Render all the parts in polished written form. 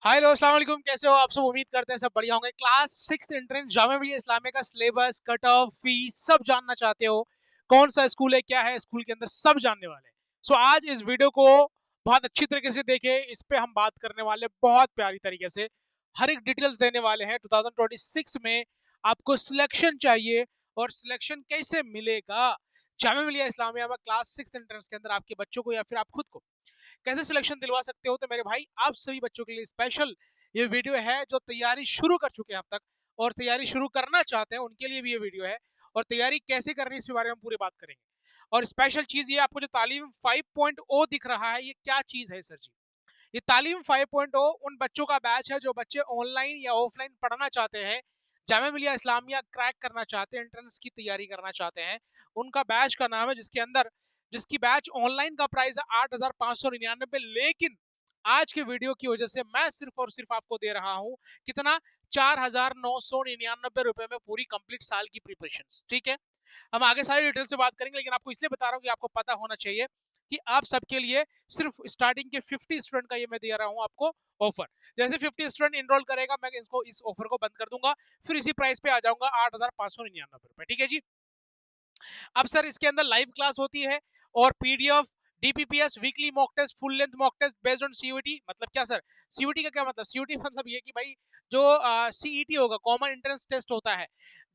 Hi hello अस्सलाम वालेकुम, कैसे हो आप सब। उम्मीद करते हैं सब बढ़िया होंगे। Class six entrance Jamia Millia Islamia का सिलेबस, कट ऑफ, फीस सब जानना चाहते हो। कौन सा स्कूल है, क्या है स्कूल के अंदर, सब जानने वाले हैं। सो आज इस वीडियो को बहुत अच्छी तरीके से देखें। इस पे हम बात करने वाले हैं बहुत प्यारी तरीके से। हर एक डिटेल्स देने वाले हैं। 2026 में आपको सिलेक्शन चाहिए और सिलेक्शन कैसे मिलेगा जामिया मिलिया इस्लामिया में क्लास सिक्स एंट्रेंस के अंदर, आपके बच्चों को या फिर आप खुद को कैसे सिलेक्शन दिलवा सकते हो। तो मेरे भाई, आप सभी बच्चों के लिए स्पेशल ये वीडियो है। जो तैयारी शुरू कर चुके हैं अब तक और तैयारी शुरू करना चाहते हैं, उनके लिए भी ये वीडियो है। और तैयारी कैसे करनी है इसके बारे में हम पूरी बात करेंगे। और स्पेशल चीज ये, आपको जो तालीम 5.0 दिख रहा है, ये क्या चीज है सर जी। ये तालीम 5.0 उन बच्चों का बैच है जो बच्चे ऑनलाइन या ऑफलाइन पढ़ना चाहते हैं, जामिया मिलिया इस्लामिया क्रैक करना चाहते हैं, एंट्रेंस की तैयारी करना चाहते हैं। उनका बैच का नाम है, जिसके अंदर जिसकी बैच ऑनलाइन का प्राइस है 8,599, लेकिन आज के वीडियो की वजह से मैं सिर्फ और सिर्फ आपको दे रहा हूं कितना, 4,999 में पूरी कंप्लीट साल की प्रिपरेशन। ठीक है, हम आगे सारी डिटेल से बात करेंगे, लेकिन आपको इसलिए बता रहा हूँ कि आपको पता होना चाहिए कि आप सबके लिए सिर्फ स्टार्टिंग के 50 स्टूडेंट का ये मैं दे रहा हूँ आपको ऑफर। जैसे 50 स्टूडेंट इनरोल करेगा, मैं इसको इस ऑफर को बंद कर दूंगा, फिर इसी प्राइस पे आ जाऊंगा 8,599 रुपए। ठीक है जी। अब सर इसके अंदर लाइव क्लास होती है और PDF, DPPs, weekly mock test, full length mock test based on CUT. मतलब क्या सर, सीयूटी का क्या मतलब, सीयूटी मतलब ये कि भाई जो सीईटी होगा, कॉमन एंट्रेंस टेस्ट होता है,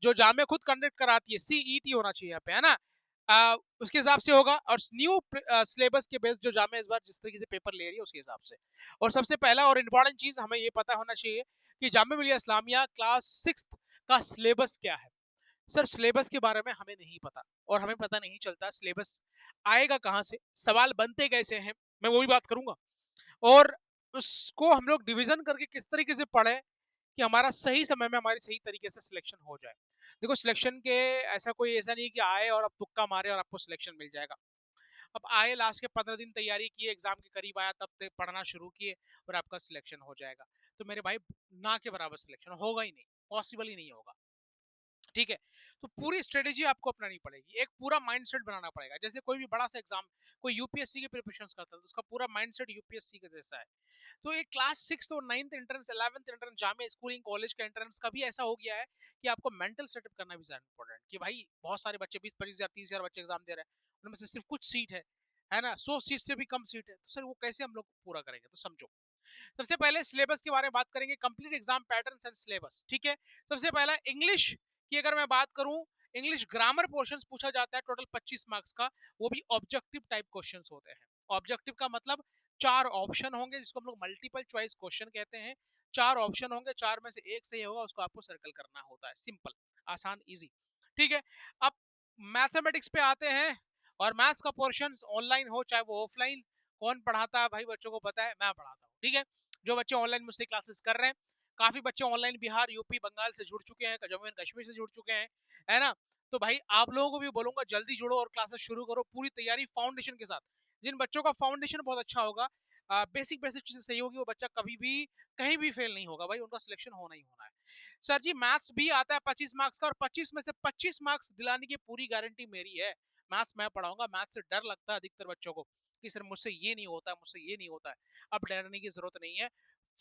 जो जामिया खुद कंडक्ट कराती है, सीईटी होना चाहिए यहाँ पे, है ना। उसके हिसाब से होगा। और न्यू सिलेबस के बेस जो जामिया इस बार जिस तरीके से पेपर ले रही है उसके हिसाब से। और सबसे पहला और इम्पोर्टेंट चीज हमें ये पता होना चाहिए कि जामिया मिलिया इस्लामिया क्लास सिक्स का सिलेबस क्या है। सर सिलेबस के बारे में हमें नहीं पता, और हमें पता नहीं चलता सिलेबस आएगा कहाँ से, सवाल बनते कैसे हैं, मैं वो भी बात करूंगा। और उसको हम लोग डिवीजन करके किस तरीके से पढ़े कि हमारा सही समय में हमारी सही तरीके से सिलेक्शन हो जाए। देखो सिलेक्शन के ऐसा नहीं कि आए और अब तुक्का मारे और आपको सिलेक्शन मिल जाएगा। अब आए, लास्ट के 15 दिन तैयारी किए, एग्जाम के करीब आया तब तक पढ़ना शुरू किए और आपका सिलेक्शन हो जाएगा। तो मेरे भाई, ना के बराबर सिलेक्शन होगा ही नहीं, पॉसिबल ही नहीं होगा। ठीक है, तो पूरी स्ट्रेटेजी आपको अपनानी पड़ेगी, एक पूरा माइंडसेट बनाना पड़ेगा। जैसे कोई भी बड़ा सा एग्जाम, कोई यूपीएससी की प्रिपरेशन करता है तो उसका पूरा माइंडसेट यूपीएससी के जैसा है। तो ये क्लास सिक्स और ninth entrance, 11th entrance, Jamia schooling college का एंट्रेंस का भी ऐसा हो गया है कि आपको मेंटल सेटअप करना भी ज्यादा इंपॉर्टेंट। कि भाई बहुत सारे बच्चे, 20-25 हजार, 30 हजार बच्चे एग्जाम दे रहे हैं, उनमें से सिर्फ कुछ सीट है ना, 100 सीट से भी कम सीट है, तो सर वो कैसे हम लोग पूरा करेंगे। तो समझो, सबसे पहले सिलेबस के बारे में बात करेंगे, complete exam pattern and syllabus. ठीक है, सबसे पहला इंग्लिश की अगर मैं बात करूं, इंग्लिश ग्रामर पोर्शंस पूछा जाता है टोटल 25 मार्क्स का। वो भी ऑब्जेक्टिव टाइप क्वेश्चंस होते हैं। ऑब्जेक्टिव का मतलब चार ऑप्शन होंगे, जिसको हम लोग मल्टीपल चॉइस क्वेश्चन कहते हैं। चार ऑप्शन होंगे, चार में से एक सही होगा, उसको आपको सर्कल करना होता है। सिंपल, आसान, इजी। ठीक है, अब मैथमेटिक्स पे आते हैं। और मैथ्स का पोर्शन ऑनलाइन हो चाहे वो ऑफलाइन, कौन पढ़ाता है भाई, बच्चों को पता है, मैं पढ़ाता हूँ। ठीक है, जो बच्चे ऑनलाइन मुझसे क्लासेस कर रहे हैं, काफी बच्चे ऑनलाइन बिहार, यूपी, बंगाल से जुड़ चुके हैं, जम्मू एंड कश्मीर से जुड़ चुके हैं, है ना। तो भाई आप लोगों को भी बोलूंगा, जल्दी जुड़ो और क्लासेस शुरू करो, पूरी तैयारी फाउंडेशन के साथ। जिन बच्चों का फाउंडेशन बहुत अच्छा होगा, बेसिक बेसिक चीजें सही होगी, वो बच्चा कभी भी कहीं भी फेल नहीं होगा भाई, उनका सिलेक्शन होना ही होना है। सर जी मैथ्स भी आता है 25 मार्क्स का, और 25 में से 25 मार्क्स दिलाने की पूरी गारंटी मेरी है। मैथ्स मैं पढ़ाऊंगा। मैथ्स से डर लगता है अधिकतर बच्चों को कि सर मुझसे ये नहीं होता है, मुझसे ये नहीं होता है। अब डरने की जरूरत नहीं है।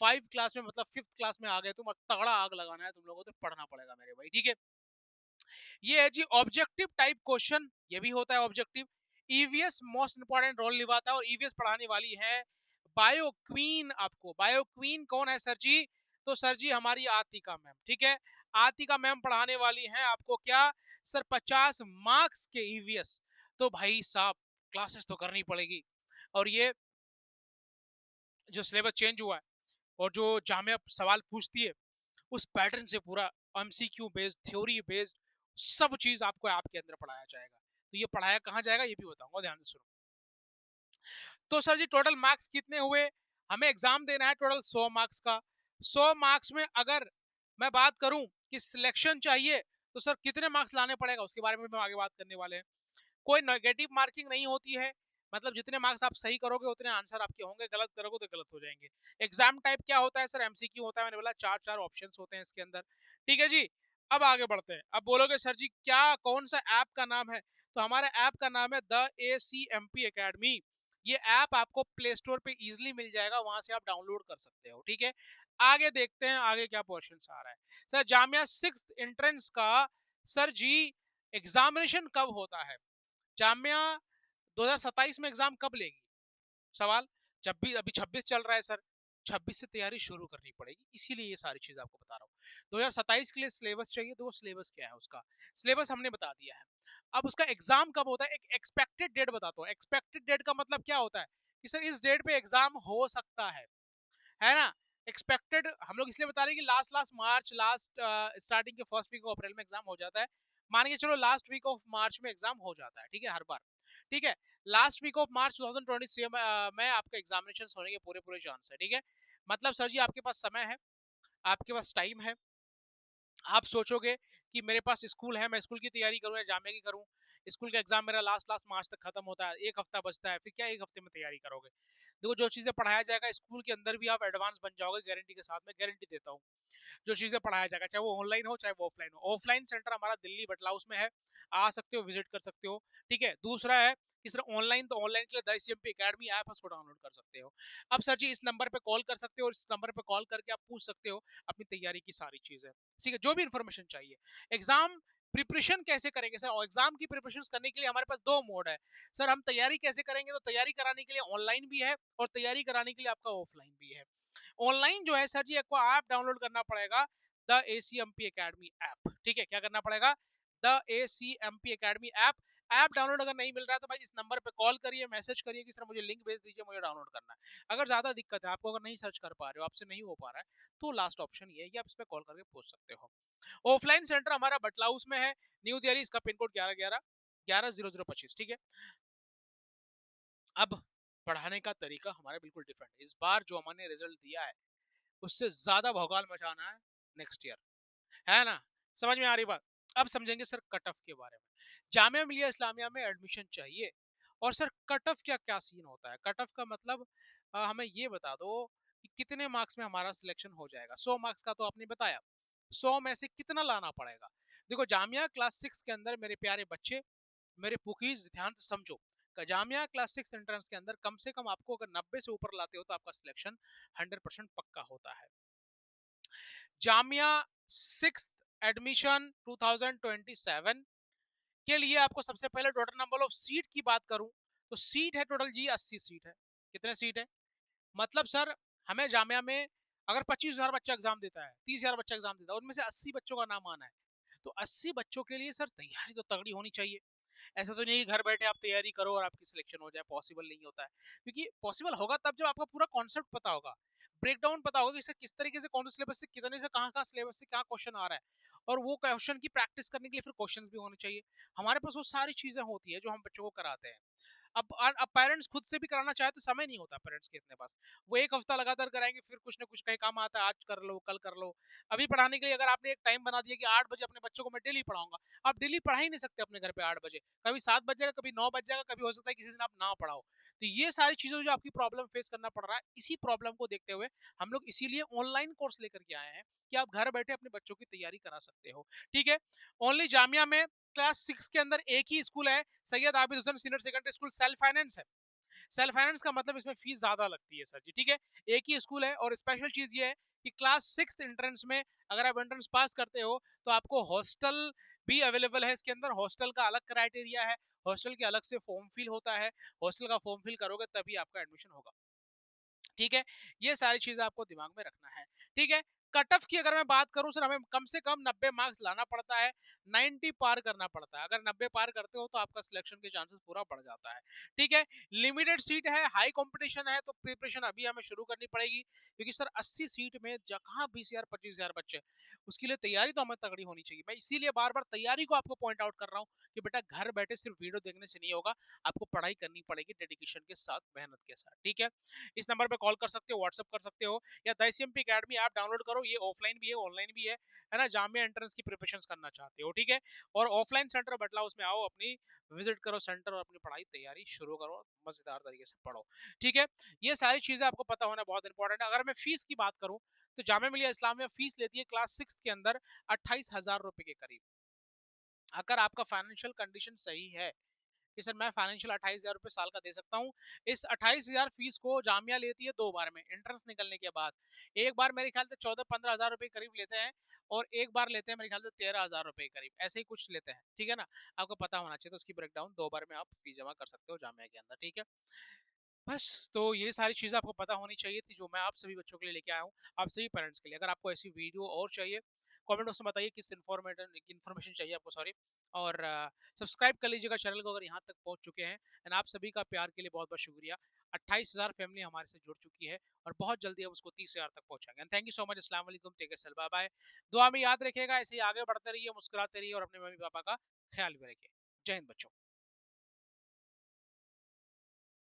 5 क्लास में, मतलब 5th क्लास में आ गए तुम और तगड़ा आग लगाना है तुम लोगों को, तो पढ़ना पड़ेगा मेरे भाई। ठीक है, ये है जी ऑब्जेक्टिव टाइप क्वेश्चन, ये भी होता है objective. EVS most important role निभाता है, और ईवीएस पढ़ाने वाली है बायो क्वीन। आपको बायो क्वीन कौन है सर जी, तो सर जी हमारी आतिका मैम। ठीक है, आतिका मैम पढ़ाने वाली हैं आपको क्या, सर 50 मार्क्स के ईवीएस। तो भाई साहब क्लासेस तो करनी पड़ेगी। और ये जो सिलेबस चेंज हुआ है और जो जामिया सवाल पूछती है, उस पैटर्न से पूरा एमसीक्यू बेस्ड, थ्योरी बेस्ड सब चीज आपको आपके अंदर पढ़ाया जाएगा। तो ये पढ़ाया कहाँ जाएगा ये भी बताऊंगा, ध्यान से सुनो। तो सर जी टोटल मार्क्स कितने हुए, हमें एग्जाम देना है टोटल 100 मार्क्स का। 100 मार्क्स में अगर मैं बात करूं कि सिलेक्शन चाहिए, तो सर कितने मार्क्स लाने पड़ेगा उसके बारे में हम आगे बात करने वाले हैं। कोई नेगेटिव मार्किंग नहीं होती है, मतलब जितने मार्क्स आप सही करोगे उतने आंसर आपके होंगे, गलत करोगे तो गलत हो जाएंगे। एग्जाम टाइप क्या होता है सर, एमसीक्यू होता है, मैंने बोला चार चार ऑप्शंस होते हैं इसके अंदर। ठीक है जी, अब आगे बढ़ते हैं। अब बोलोगे सर जी क्या, कौन सा ऐप का नाम है, तो हमारे ऐप का नाम है द ACMP एकेडमी। ये ऐप आपको प्ले स्टोर पे इजीली मिल जाएगा, वहां से आप डाउनलोड कर सकते हो। ठीक है, आगे देखते हैं आगे क्या क्वेश्चन आ रहा है। सर जामिया 6th एंट्रेंस का सर जी एग्जामिनेशन कब होता है? जामिया 2027 में एग्जाम कब लेगी? सवाल, जब भी अभी 26 चल रहा है सर, 26 से तैयारी शुरू करनी पड़ेगी, इसीलिए ये सारी चीज आपको बता रहा हूँ। 2027 के लिए सिलेबस चाहिए, तो वो सिलेबस क्या है उसका, सिलेबस हमने बता दिया है। अब उसका एग्जाम कब होता है, एक एक्सपेक्टेड डेट बताता हूँ। एक्सपेक्टेड डेट का मतलब क्या होता है कि सर इस डेट पे एग्जाम हो सकता है ना। एक्सपेक्टेड हम लोग इसलिए बता रहे हैं कि लास्ट लास्ट मार्च, लास्ट स्टार्टिंग के फर्स्ट वीक ऑफ अप्रैल में एग्जाम हो जाता है। मान के चलो लास्ट वीक ऑफ मार्च में एग्जाम हो जाता है, ठीक है, हर बार। ठीक है, लास्ट वीक ऑफ मार्च 2020 में आपका एग्जामिनेशन होने के पूरे पूरे चांस है। ठीक है, मतलब सर जी आपके पास समय है, आपके पास टाइम है। आप सोचोगे कि मेरे पास स्कूल है, मैं स्कूल की तैयारी करूं या जामे की करूं, स्कूल का एग्जाम मेरा लास्ट लास्ट मार्च तक खत्म होता है, एक हफ्ता बचता है, फिर क्या एक हफ्ते में तैयारी करोगे? देखो जो चीजें पढ़ाया जाएगा स्कूल के अंदर भी आप एडवांस बन जाओगे, गारंटी के साथ, मैं गारंटी देता हूँ। जो चीजें पढ़ाया जाएगा, चाहे वो ऑनलाइन हो चाहे वो ऑफलाइन हो। ऑफलाइन सेंटर हमारा दिल्ली बटला उसमें है, आ सकते हो, विजिट कर सकते हो। ठीक है, दूसरा है कि सर ऑनलाइन, तो ऑनलाइन के लिए द सीएमपी एकेडमी ऐप है, उसको डाउनलोड कर सकते हो। अब सर जी इस नंबर पे कॉल कर सकते हो, और इस नंबर पे कॉल करके आप पूछ सकते हो अपनी तैयारी की सारी चीजें। ठीक है, जो भी इंफॉर्मेशन चाहिए। एग्जाम प्रिपरेशन कैसे करेंगे सर, एग्जाम की प्रिपरेशन करने के लिए हमारे पास दो मोड है। सर हम तैयारी कैसे करेंगे, तो तैयारी कराने के लिए ऑनलाइन भी है और तैयारी कराने के लिए आपका ऑफलाइन भी है। ऑनलाइन जो है सर जी आपको ऐप डाउनलोड करना पड़ेगा, द एसीएमपी एकेडमी ऐप। ठीक है, क्या करना पड़ेगा? The ACMP academy app. App download अगर नहीं मिल रहा है तो भाई इस नंबर पे कॉल करिए, मैसेज करिए कि सर मुझे लिंक भेज दीजिए, मुझे डाउनलोड करना है। अगर ज्यादा दिक्कत है आपको, अगर नहीं सर्च कर पा रहे हो, आपसे नहीं हो पा रहा है, तो लास्ट ऑप्शन ये है कि आप इस पे कॉल करके पूछ सकते हो। ऑफलाइन सेंटर हमारा बटला हाउस में है, न्यू दिल्ली, इसका पिन कोड 1111 110025। ठीक है, अब पढ़ाने का तरीका हमारा बिल्कुल डिफरेंट है। इस बार जो हमने रिजल्ट दिया है उससे ज्यादा भौकाल मचाना है नेक्स्ट ईयर, है ना। समझ में आ रही बात? अब समझेंगे सर कट ऑफ के बारे में। जामिया मिलिया इस्लामिया में एडमिशन चाहिए, और सर कट ऑफ क्या क्या सीन होता है? कट ऑफ का मतलब हमें ये बता दो कि कितने मार्क्स में हमारा सिलेक्शन हो जाएगा। 100 मार्क्स का तो आपने बताया, 100 में से कितना लाना पड़ेगा? देखो जामिया क्लास 6 के अंदर मेरे प्यारे बच्चे, मेरे पुकीज ध्यान से समझो, जामिया क्लास 6 एंट्रेंस के अंदर कम से कम आपको अगर 90 से ऊपर लाते हो तो आपका सिलेक्शन 100% पक्का होता है। जामिया 6th एडमिशन 2027 के लिए आपको सबसे पहले टोटल नंबर ऑफ सीट की बात करूं तो सीट है टोटल जी 80 सीट है। कितने सीट है? मतलब सर हमें जामिया में अगर 25,000 बच्चा एग्जाम देता है, 30,000 बच्चा एग्जाम देता है, उनमें से 80 बच्चों का नाम आना है, तो 80 बच्चों के लिए सर तैयारी तो तगड़ी होनी चाहिए। ऐसा तो नहीं घर बैठे आप तैयारी करो और आपकी सिलेक्शन हो जाए, पॉसिबल नहीं होता है। क्योंकि पॉसिबल होगा तब जब आपको पूरा कॉन्सेप्ट पता होगा, ब्रेक डाउन पता होगा कि सर किस तरीके से कौन से सिलेबस से कितने से कहाँ सिलेबस से क्या क्वेश्चन आ रहा है, और वो क्वेश्चन की प्रैक्टिस करने के लिए फिर क्वेश्चंस भी होने चाहिए। हमारे पास वो सारी चीजें होती है जो हम बच्चों को कराते हैं। अब पेरेंट्स खुद से भी कराना चाहे तो समय नहीं होता पेरेंट्स के इतने पास, वो एक हफ्ता लगातार कराएंगे, फिर कुछ ना कुछ कहीं काम आता है, आज कर लो कल कर लो। अभी पढ़ाने के लिए अगर आपने एक टाइम बना दिया कि 8 बजे अपने बच्चों को मैं डेली पढ़ाऊंगा, आप डेली पढ़ा ही नहीं सकते अपने घर पे 8 बजे, कभी 7 बज जाएगा, कभी 9 बज जाएगा, कभी हो सकता है किसी दिन आप ना पढ़ाओ। तो ये सारी चीजों जो आपकी प्रॉब्लम फेस करना पड़ रहा है, इसी प्रॉब्लम को देखते हुए हम लोग इसीलिए ऑनलाइन कोर्स लेकर के आए हैं कि आप घर बैठे अपने बच्चों की तैयारी करा सकते हो। ठीक है, ओनली जामिया में क्लास 6 के अंदर एक ही स्कूल है, Syed Abid Hussain senior secondary school, self finance है। सेल्फ फाइनेंस का मतलब इसमें फीस ज्यादा लगती है सर जी। ठीक है, एक ही स्कूल है, और स्पेशल चीज ये है कि क्लास 6 एंट्रेंस में अगर आप एंट्रेंस पास करते हो तो आपको हॉस्टल भी अवेलेबल है। इसके अंदर हॉस्टल का अलग क्राइटेरिया है, हॉस्टल के अलग से फॉर्म फिल होता है, हॉस्टल का फॉर्म फिल करोगे तभी आपका एडमिशन होगा। ठीक है, ये सारी चीजें आपको दिमाग में रखना है। ठीक है, कट ऑफ की अगर मैं बात करूं सर, हमें कम से कम 90 मार्क्स लाना पड़ता है, 90 पार करना पड़ता है। अगर 90 पार करते हो तो आपका सिलेक्शन के चांसेस पूरा बढ़ जाता है। ठीक है, लिमिटेड सीट है, हाई कंपटीशन है, तो प्रिपरेशन अभी हमें शुरू करनी पड़ेगी, क्योंकि सर 80 सीट में जहां 20,000 25,000 बच्चे, उसके लिए तैयारी तो हमें तगड़ी होनी चाहिए। मैं इसीलिए बार बार तैयारी को आपको पॉइंट आउट कर रहा हूँ कि बेटा घर बैठे सिर्फ वीडियो देखने से नहीं होगा, आपको पढ़ाई करनी पड़ेगी डेडिकेशन के साथ, मेहनत के साथ। ठीक है, इस नंबर पे कॉल कर सकते हो, व्हाट्सअप कर सकते हो, या the CMP academy app download करो, ये ऑफलाइन भी है ऑनलाइन भी है ना। जामिया एंट्रेंस की प्रिपरेशन करना चाहते हो, ठीक है, और ऑफलाइन सेंटर बटला उसमें आओ, अपनी विजिट करो सेंटर, और अपनी पढ़ाई तैयारी शुरू करो, मजेदार तरीके से पढ़ो। ठीक है, ये सारी चीजें आपको पता होना बहुत इंपॉर्टेंट है। अगर मैं फीस की बात करूं तो जामिया मिलिया इस्लामिया फीस लेती है क्लास 6 के अंदर 28,000 रुपए के करीब। अगर आपका फाइनेंशियल कंडीशन सही है, कि सर मैं फाइनेंशियल 28,000 रुपये साल का दे सकता हूँ। इस 28,000 फीस को जामिया लेती है 2 बार में, इंट्रेंस निकलने के बाद। एक बार मेरे ख्याल से 14-15 हज़ार रुपए करीब लेते हैं और एक बार लेते हैं मेरे ख्याल से 13,000 रुपए करीब, ऐसे ही कुछ लेते हैं, ठीक है ना? आपको पता होना चाहिए, तो उसकी ब्रेकडाउन 2 बार में आप फीस जमा कर सकते हो जामिया के अंदर, ठीक है? बस, तो ये सारी चीज़ें आपको पता होनी चाहिए थी, जो मैं आप सभी बच्चों के लिए लेके आया हूँ, आप सभी पेरेंट्स के लिए। अगर आपको ऐसी वीडियो और चाहिए, कमेंट बॉक्स में बताइए किस इन्फॉर्मेशन चाहिए आपको, सॉरी। और सब्सक्राइब कर लीजिएगा चैनल को अगर यहाँ तक पहुँच चुके हैं। एंड आप सभी का प्यार के लिए बहुत-बहुत शुक्रिया। 28,000 फैमिली हमारे से जुड़ चुकी है और बहुत जल्दी हम उसको 30,000 तक पहुँचाएँगे। And thank you so much. अस्सलाम वालेकुम, टेक केयर, बाय-बाय। दुआ में याद रखिएगा, ऐसे ही आगे बढ़ते रहिए, मुस्कुराते रहिए और अपने मम्मी-पापा का ख्याल भी रखिए। जय हिंद बच्चों।